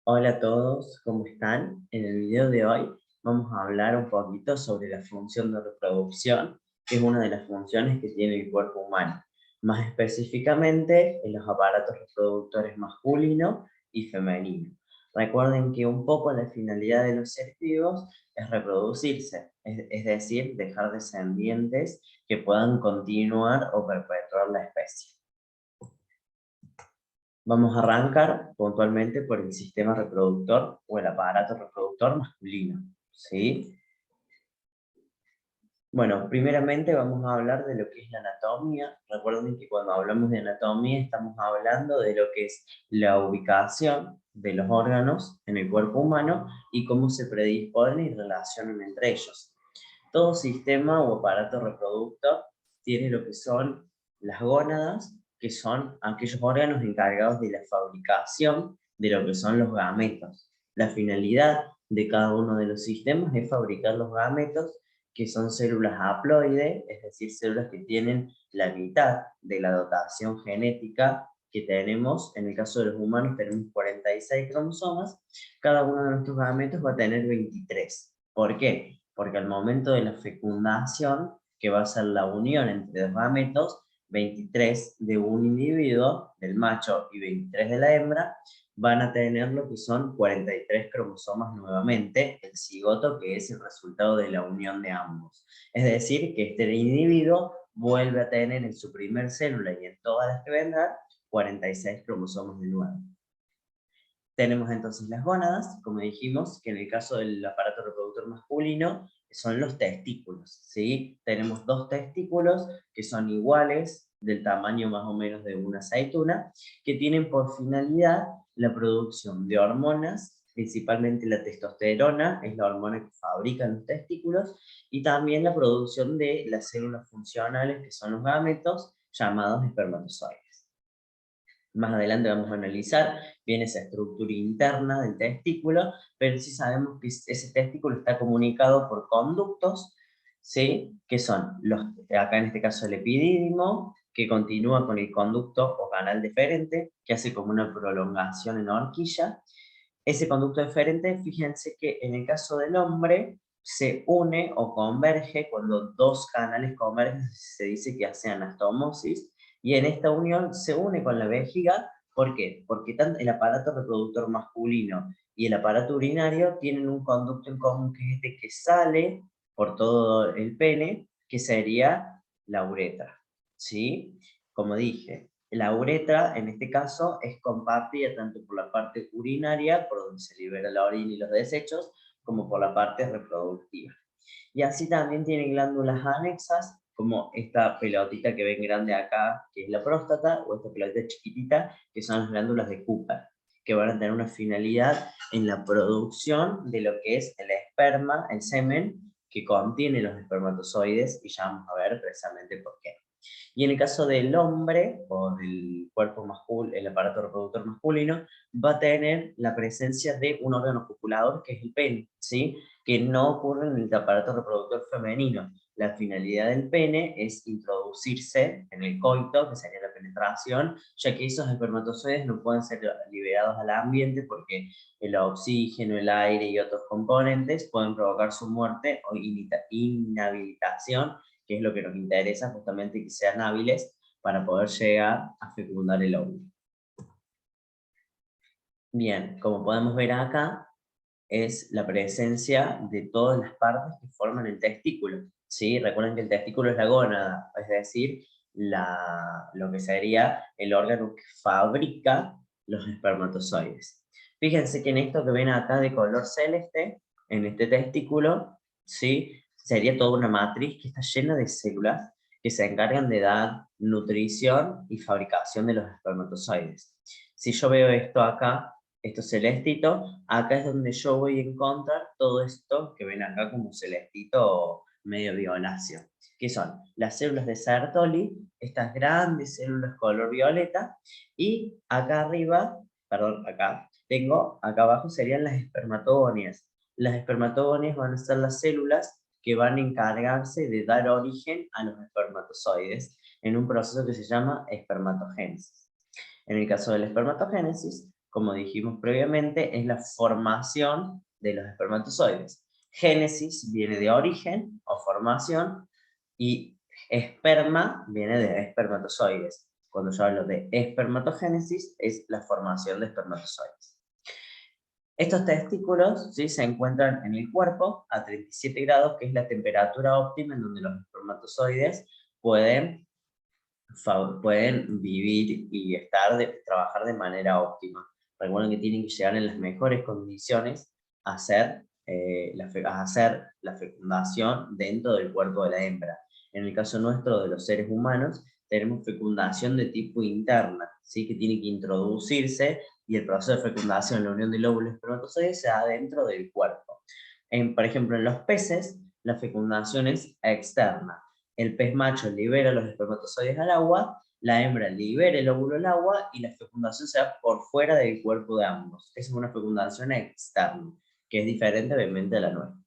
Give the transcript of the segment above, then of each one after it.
Hola a todos, ¿cómo están? En el video de hoy vamos a hablar un poquito sobre la función de reproducción, que es una de las funciones que tiene el cuerpo humano, más específicamente en los aparatos reproductores masculino y femenino. Recuerden que un poco la finalidad de los seres vivos es reproducirse, es decir, dejar descendientes que puedan continuar o perpetuar la especie. Vamos a arrancar puntualmente por el sistema reproductor o el aparato reproductor masculino, ¿sí? Bueno, primeramente vamos a hablar de lo que es la anatomía. Recuerden que cuando hablamos de anatomía estamos hablando de lo que es la ubicación de los órganos en el cuerpo humano y cómo se predisponen y relacionan entre ellos. Todo sistema o aparato reproductor tiene lo que son las gónadas, que son aquellos órganos encargados de la fabricación de lo que son los gametos. La finalidad de cada uno de los sistemas es fabricar los gametos, que son células haploides, es decir, células que tienen la mitad de la dotación genética que tenemos. En el caso de los humanos tenemos 46 cromosomas, cada uno de nuestros gametos va a tener 23. ¿Por qué? Porque al momento de la fecundación, que va a ser la unión entre dos gametos, 23 de un individuo, del macho, y 23 de la hembra, van a tener lo que son 43 cromosomas nuevamente, el cigoto, que es el resultado de la unión de ambos. Es decir, que este individuo vuelve a tener en su primer célula y en todas las que vendrán 46 cromosomas de nuevo. Tenemos entonces las gónadas, como dijimos, que en el caso del aparato reproductor masculino son los testículos, ¿sí? Tenemos dos testículos que son iguales, del tamaño más o menos de una aceituna, que tienen por finalidad la producción de hormonas, principalmente la testosterona, es la hormona que fabrican los testículos, y también la producción de las células funcionales, que son los gametos, llamados espermatozoides. Más adelante vamos a analizar bien esa estructura interna del testículo, pero sí sabemos que ese testículo está comunicado por conductos, ¿sí? Que son, acá en este caso el epidídimo, que continúa con el conducto o canal deferente, que hace como una prolongación en horquilla. Ese conducto deferente, fíjense que en el caso del hombre, se une o converge, cuando dos canales convergen, se dice que hace anastomosis, y en esta unión se une con la vejiga. ¿Por qué? Porque tanto el aparato reproductor masculino y el aparato urinario tienen un conducto en común, que es este que sale por todo el pene, que sería la uretra, ¿sí? Como dije, la uretra en este caso es compartida tanto por la parte urinaria, por donde se libera la orina y los desechos, como por la parte reproductiva. Y así también tiene glándulas anexas, como esta pelotita que ven grande acá, que es la próstata, o esta pelotita chiquitita, que son las glándulas de Cooper, que van a tener una finalidad en la producción de lo que es el esperma, el semen, que contiene los espermatozoides, y ya vamos a ver precisamente por qué. Y en el caso del hombre, o del cuerpo masculino, el aparato reproductor masculino, va a tener la presencia de un órgano copulador, que es el pene, ¿sí? Que no ocurre en el aparato reproductor femenino. La finalidad del pene es introducirse en el coito, que sería la penetración, ya que esos espermatozoides no pueden ser liberados al ambiente porque el oxígeno, el aire y otros componentes pueden provocar su muerte o inhabilitación, que es lo que nos interesa, justamente que sean hábiles para poder llegar a fecundar el óvulo. Bien, como podemos ver acá, es la presencia de todas las partes que forman el testículo, ¿sí? Recuerden que el testículo es la gónada, es decir, lo que sería el órgano que fabrica los espermatozoides. Fíjense que en esto que ven acá de color celeste, en este testículo, ¿sí? Sería toda una matriz que está llena de células que se encargan de dar nutrición y fabricación de los espermatozoides. Si yo veo esto acá, esto celestito, acá es donde yo voy a encontrar todo esto que ven acá como celestito medio violáceo, que son las células de Sertoli, estas grandes células color violeta, y acá arriba, perdón, acá abajo serían las espermatogonias. Las espermatogonias van a ser las células que van a encargarse de dar origen a los espermatozoides en un proceso que se llama espermatogénesis. En el caso de la espermatogénesis, como dijimos previamente, es la formación de los espermatozoides. Génesis viene de origen o formación, y esperma viene de espermatozoides. Cuando yo hablo de espermatogénesis, es la formación de espermatozoides. Estos testículos, ¿sí?, se encuentran en el cuerpo a 37 grados, que es la temperatura óptima en donde los espermatozoides pueden vivir y trabajar de manera óptima. Recuerden que tienen que llegar en las mejores condiciones a hacer la fecundación dentro del cuerpo de la hembra. En el caso nuestro de los seres humanos, tenemos fecundación de tipo interna, ¿sí?, que tiene que introducirse, y el proceso de fecundación, la unión del óvulo y espermatozoide, se da dentro del cuerpo. Por ejemplo, en los peces, la fecundación es externa. El pez macho libera los espermatozoides al agua, la hembra libera el óvulo al agua, y la fecundación se da por fuera del cuerpo de ambos. Esa es una fecundación externa, que es diferente obviamente a la nuestra.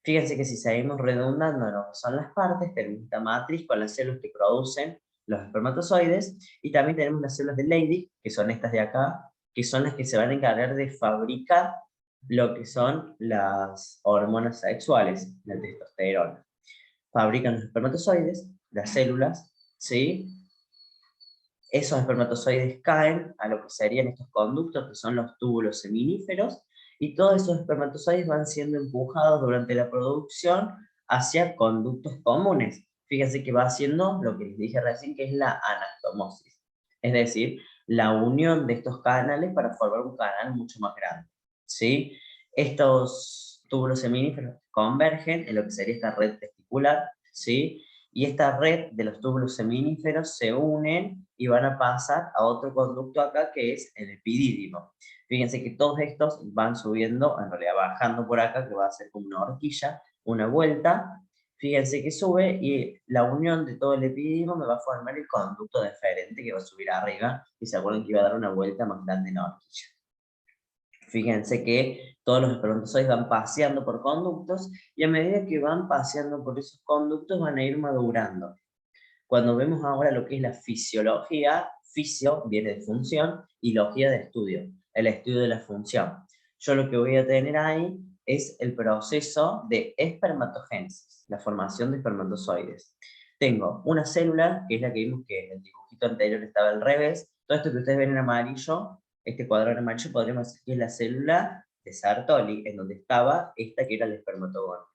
Fíjense que si seguimos redundando en lo que son las partes, tenemos esta matriz con las células que producen los espermatozoides, y también tenemos las células de Leydig, que son estas de acá, que son las que se van a encargar de fabricar lo que son las hormonas sexuales, la testosterona. Fabrican los espermatozoides, las células, ¿sí? Esos espermatozoides caen a lo que serían estos conductos, que son los túbulos seminíferos, y todos esos espermatozoides van siendo empujados durante la producción hacia conductos comunes. Fíjense que va haciendo lo que les dije recién, que es la anastomosis. Es decir, la unión de estos canales para formar un canal mucho más grande, ¿sí? Estos túbulos seminíferos convergen en lo que sería esta red testicular, ¿sí? Y esta red de los túbulos seminíferos se unen y van a pasar a otro conducto acá, que es el epidídimo. Fíjense que todos estos van subiendo, en realidad bajando por acá, que va a ser como una horquilla, una vuelta. Fíjense que sube, y la unión de todo el epidídimo me va a formar el conducto deferente, que va a subir arriba, y se acuerdan que iba a dar una vuelta más grande en la horquilla. Fíjense que todos los espermatozoides van paseando por conductos, y a medida que van paseando por esos conductos van a ir madurando. Cuando vemos ahora lo que es la fisiología, fisio viene de función y logía de estudio, el estudio de la función. Yo lo que voy a tener ahí es el proceso de espermatogénesis, la formación de espermatozoides. Tengo una célula, que es la que vimos que en el dibujito anterior estaba al revés. Todo esto que ustedes ven en amarillo, este cuadrado en amarillo, podríamos decir que es la célula de Sartoli, en donde estaba esta que era el espermatogonia.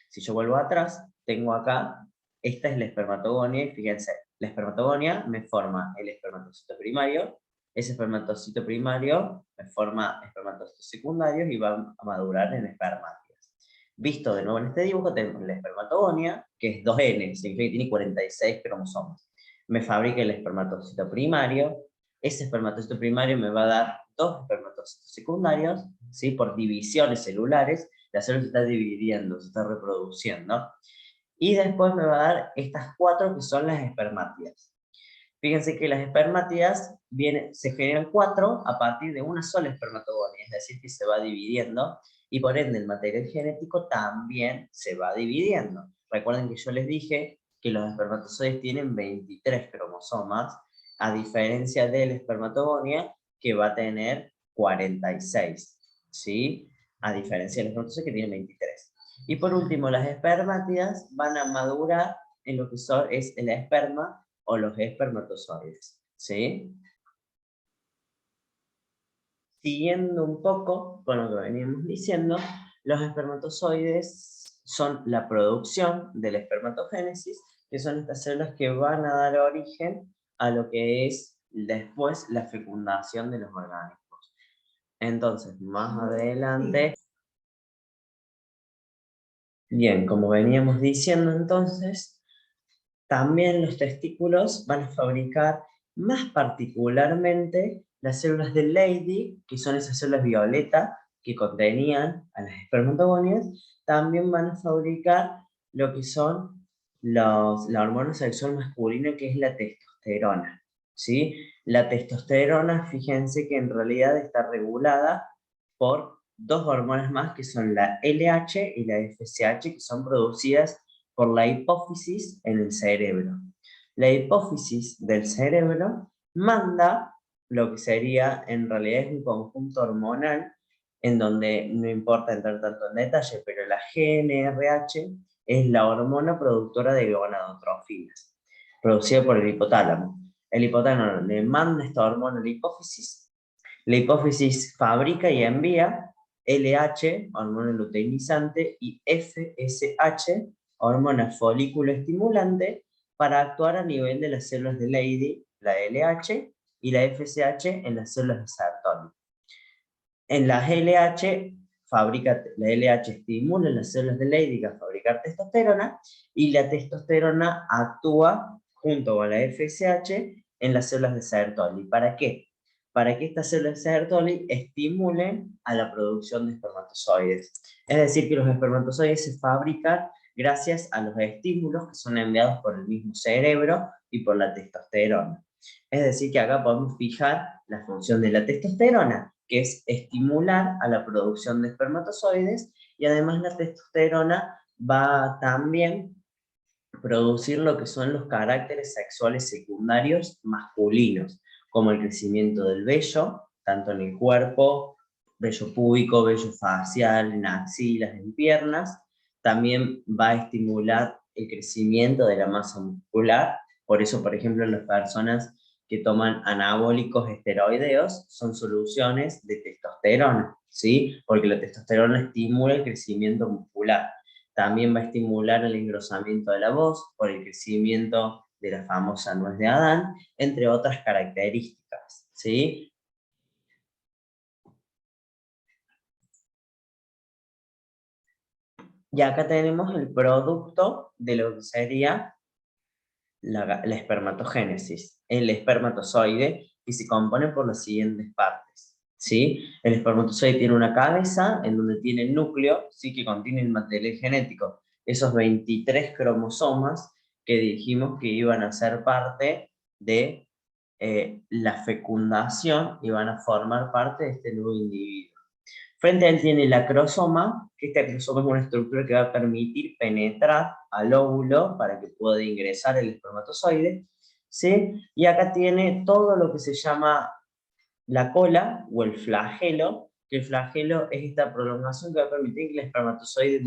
Si yo vuelvo atrás, tengo acá, esta es la espermatogonia, y fíjense, la espermatogonia me forma el espermatocito primario, ese espermatocito primario me forma espermatocitos secundarios y van a madurar en espermátidas. Visto de nuevo en este dibujo, tenemos la espermatogonia, que es 2N, significa que tiene 46 cromosomas. Me fabrica el espermatocito primario, ese espermatocito primario me va a dar 2 espermatocitos secundarios, ¿sí? Por divisiones celulares, la célula se está dividiendo, se está reproduciendo. Y después me va a dar estas 4 que son las espermátidas. Fíjense que las espermátidas se generan 4 a partir de una sola espermatogonia, es decir, que se va dividiendo, y por ende el material genético también se va dividiendo. Recuerden que yo les dije que los espermatozoides tienen 23 cromosomas, a diferencia de la espermatogonia, que va a tener 46, ¿sí? A diferencia de los espermatozoides, que tienen 23. Y por último, las espermátidas van a madurar en lo que es el esperma o los espermatozoides, ¿sí? Siguiendo un poco con lo que veníamos diciendo, los espermatozoides son la producción de la espermatogénesis, que son estas células que van a dar origen a lo que es después la fecundación de los organismos. Entonces, más adelante... Bien, como veníamos diciendo entonces, también los testículos van a fabricar más particularmente las células de Leydig, que son esas células violeta que contenían a las espermatogonias. También van a fabricar lo que son la hormona sexual masculina, que es la testosterona, ¿sí? La testosterona, fíjense que en realidad está regulada por 2 hormonas más, que son la LH y la FSH, que son producidas por la hipófisis en el cerebro. La hipófisis del cerebro manda lo que sería, en realidad es un conjunto hormonal en donde no importa entrar tanto en detalle, pero la GnRH es la hormona productora de gonadotrofinas, producida por el hipotálamo. El hipotálamo le manda esta hormona a la hipófisis fabrica y envía LH, hormona luteinizante, y FSH, hormona folículo estimulante, para actuar a nivel de las células de Leydig, la LH, y la FSH en las células de Sertoli. En las LH, la LH estimula en las células de Leydig a fabricar testosterona, y la testosterona actúa junto con la FSH en las células de Sertoli. ¿Para qué? Para que estas células de Sertoli estimulen a la producción de espermatozoides. Es decir, que los espermatozoides se fabrican gracias a los estímulos que son enviados por el mismo cerebro y por la testosterona. Es decir, que acá podemos fijar la función de la testosterona, que es estimular a la producción de espermatozoides, y además la testosterona va también a producir lo que son los caracteres sexuales secundarios masculinos, como el crecimiento del vello, tanto en el cuerpo, vello púbico, vello facial, en axilas, en piernas. También va a estimular el crecimiento de la masa muscular. Por eso, por ejemplo, en las personas que toman anabólicos esteroideos son soluciones de testosterona, ¿sí? Porque la testosterona estimula el crecimiento muscular. También va a estimular el engrosamiento de la voz por el crecimiento de la famosa nuez de Adán, entre otras características, ¿sí? Y acá tenemos el producto de lo que sería la espermatogénesis, el espermatozoide, que se compone por las siguientes partes, ¿sí? El espermatozoide tiene una cabeza en donde tiene el núcleo, ¿sí? Que contiene el material genético, esos 23 cromosomas que dijimos que iban a ser parte de la fecundación y van a formar parte de este nuevo individuo. Frente a él tiene el acrosoma, que este acrosoma es una estructura que va a permitir penetrar al óvulo para que pueda ingresar el espermatozoide, ¿sí? Y acá tiene todo lo que se llama la cola o el flagelo, que el flagelo es esta prolongación que va a permitir que el espermatozoide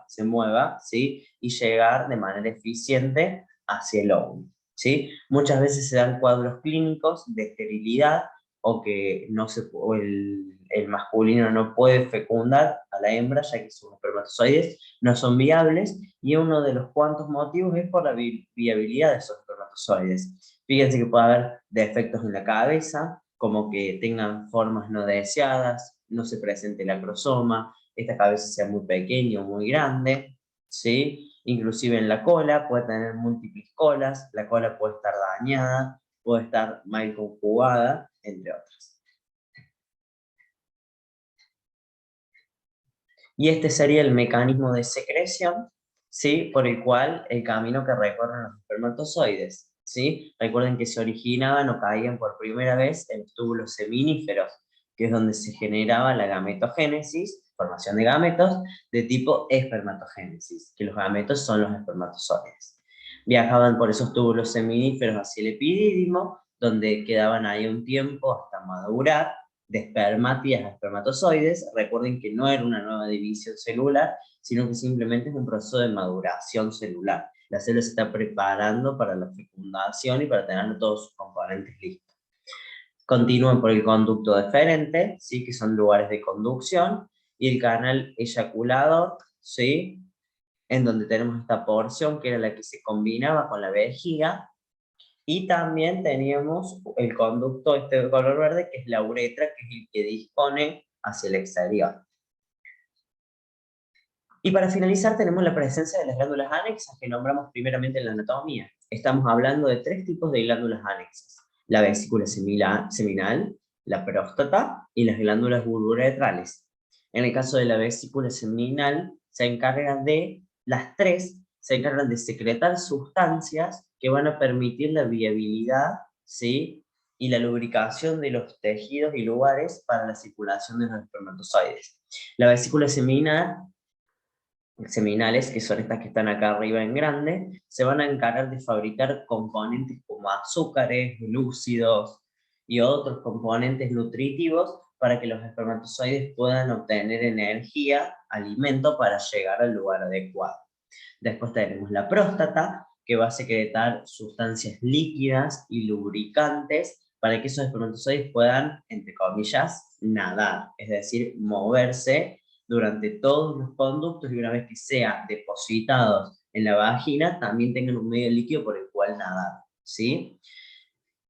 se mueva, ¿sí? Y llegar de manera eficiente hacia el óvulo, ¿sí? Muchas veces se dan cuadros clínicos de esterilidad o que no se, o el masculino no puede fecundar a la hembra ya que sus espermatozoides no son viables, y uno de los cuantos motivos es por la viabilidad de esos espermatozoides. Fíjense que puede haber defectos en la cabeza, como que tengan formas no deseadas, no se presente el acrosoma, esta cabeza sea muy pequeña o muy grande, ¿sí? Inclusive en la cola puede tener múltiples colas, la cola puede estar dañada, puede estar mal conjugada, entre otras. Y este sería el mecanismo de secreción, ¿sí? Por el cual el camino que recorren los espermatozoides, ¿sí? Recuerden que se originaban o caían por primera vez en los túbulos seminíferos, que es donde se generaba la gametogénesis, formación de gametos, de tipo espermatogénesis, que los gametos son los espermatozoides. Viajaban por esos túbulos seminíferos hacia el epidídimo, donde quedaban ahí un tiempo hasta madurar, de espermátidas a espermatozoides. Recuerden que no era una nueva división celular, sino que simplemente es un proceso de maduración celular. La célula se está preparando para la fecundación y para tener todos sus componentes listos. Continúan por el conducto deferente, ¿sí? Que son lugares de conducción, y el canal eyaculador, ¿sí? En donde tenemos esta porción que era la que se combinaba con la vejiga. Y también teníamos el conducto este de color verde, que es la uretra, que es el que dispone hacia el exterior. Y para finalizar tenemos la presencia de las glándulas anexas, que nombramos primeramente en la anatomía. Estamos hablando de 3 tipos de glándulas anexas: la vesícula seminal, la próstata y las glándulas uretrales. En el caso de la vesícula seminal, las 3 se encargan de secretar sustancias que van a permitir la viabilidad, ¿sí? Y la lubricación de los tejidos y lugares para la circulación de los espermatozoides. La vesícula seminales, que son estas que están acá arriba en grande, se van a encargar de fabricar componentes como azúcares, glúcidos, y otros componentes nutritivos para que los espermatozoides puedan obtener energía, alimento para llegar al lugar adecuado. Después tenemos la próstata, que va a secretar sustancias líquidas y lubricantes para que esos espermatozoides puedan, entre comillas, nadar, es decir, moverse durante todos los conductos y una vez que sean depositados en la vagina, también tengan un medio líquido por el cual nadar, ¿sí?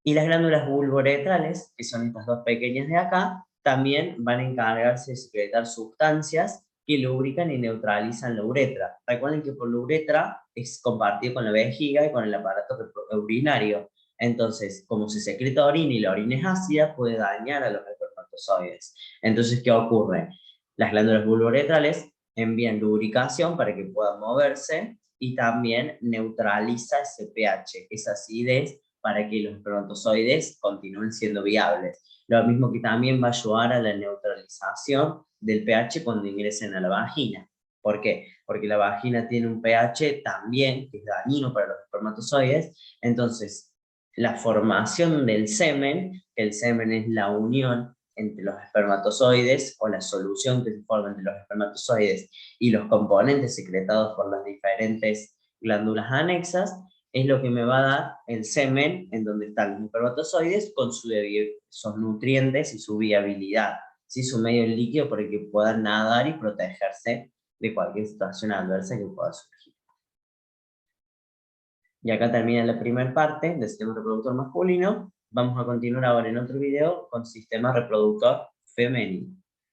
Y las glándulas vulvoretrales, que son estas dos pequeñas de acá, también van a encargarse de secretar sustancias que lubrican y neutralizan la uretra. Recuerden que por la uretra es compartido con la vejiga y con el aparato urinario. Entonces, como se secreta orina y la orina es ácida, puede dañar a los espermatozoides. Entonces, ¿qué ocurre? Las glándulas vulvoretrales envían lubricación para que puedan moverse y también neutraliza ese pH, esa acidez, para que los espermatozoides continúen siendo viables. Lo mismo que también va a ayudar a la neutralización del pH cuando ingresen a la vagina. ¿Por qué? Porque la vagina tiene un pH también que es dañino para los espermatozoides, entonces la formación del semen, que el semen es la unión entre los espermatozoides o la solución que se forma entre los espermatozoides y los componentes secretados por las diferentes glándulas anexas, es lo que me va a dar el semen en donde están los espermatozoides con sus nutrientes y su viabilidad, ¿sí? Su medio líquido para que puedan nadar y protegerse de cualquier situación adversa que pueda surgir. Y acá termina la primera parte del sistema reproductor masculino. Vamos a continuar ahora en otro video con sistema reproductor femenino.